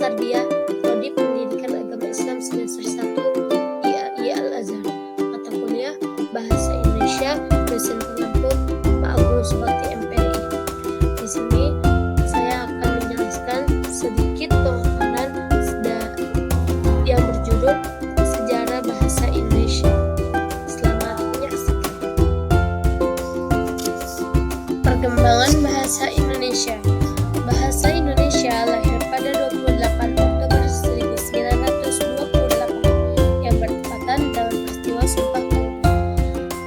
Tarbiyah, Prodi Pendidikan Agama Islam semester 1 IAI Al-Azhar. Mata kuliah Bahasa Indonesia, dosen pengampu Pak Agus Bakti MPI. Di sini saya akan menjelaskan sedikit pemaparan yang berjudul Sejarah Bahasa Indonesia. Selamat menyaksikan. Perkembangan Bahasa Indonesia. Bahasa Indonesia lahir pada 28 Oktober 1928 yang bertepatan dalam peristiwa Sumpah Pemuda.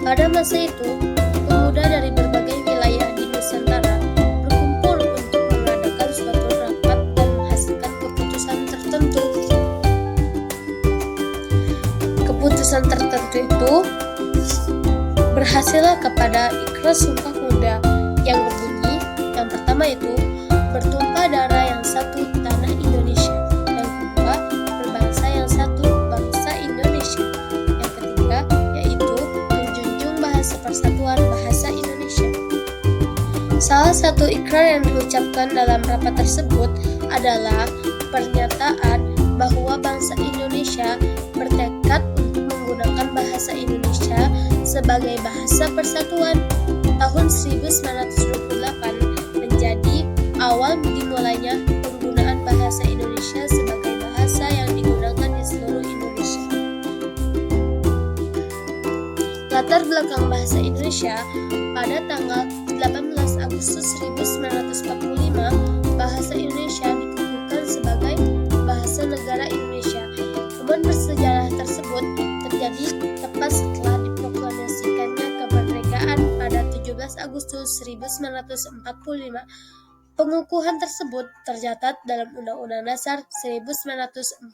Pada masa itu, pemuda dari berbagai wilayah di Nusantara berkumpul untuk mengadakan suatu rapat dan menghasilkan keputusan tertentu. Keputusan tertentu itu berhasillah kepada Ikrar Sumpah Pemuda yang berbunyi, yang pertama itu bertumpah darah yang satu tanah Indonesia, yang kedua berbangsa yang satu bangsa Indonesia, yang ketiga yaitu menjunjung bahasa persatuan bahasa Indonesia. Salah satu ikrar yang diucapkan dalam rapat tersebut adalah pernyataan bahwa bangsa Indonesia bertekad untuk menggunakan bahasa Indonesia sebagai bahasa persatuan. Tahun 1928 menjadi awal dimulainya penggunaan bahasa Indonesia sebagai bahasa yang digunakan di seluruh Indonesia. Latar belakang bahasa Indonesia, pada tanggal 18 Agustus 1945, bahasa Indonesia dikukuhkan sebagai bahasa negara Indonesia. Momen bersejarah tersebut terjadi tepat setelah diproklamasikannya kemerdekaan pada 17 Agustus 1945. Pengukuhan tersebut tercatat dalam Undang-Undang Dasar 1945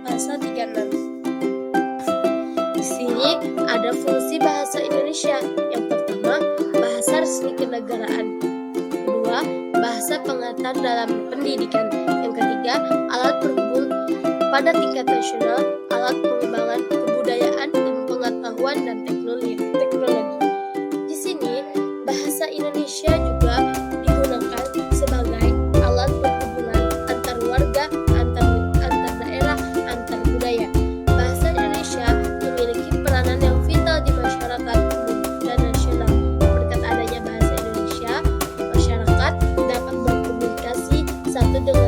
pasal 36. Di sini ada fungsi bahasa Indonesia. Yang pertama, bahasa resmi kenegaraan. Kedua, bahasa pengantar dalam pendidikan. Yang ketiga, alat berhubung pada tingkat nasional, alat pengembangan kebudayaan, ilmu pengetahuan dan teknologi. Di sini, bahasa Indonesia juga digunakan sebagai alat perhubungan antar warga, antar daerah, antar budaya. Bahasa Indonesia memiliki peranan yang vital di masyarakat umum dan nasional. Berkat adanya bahasa Indonesia, masyarakat dapat berkomunikasi satu dengan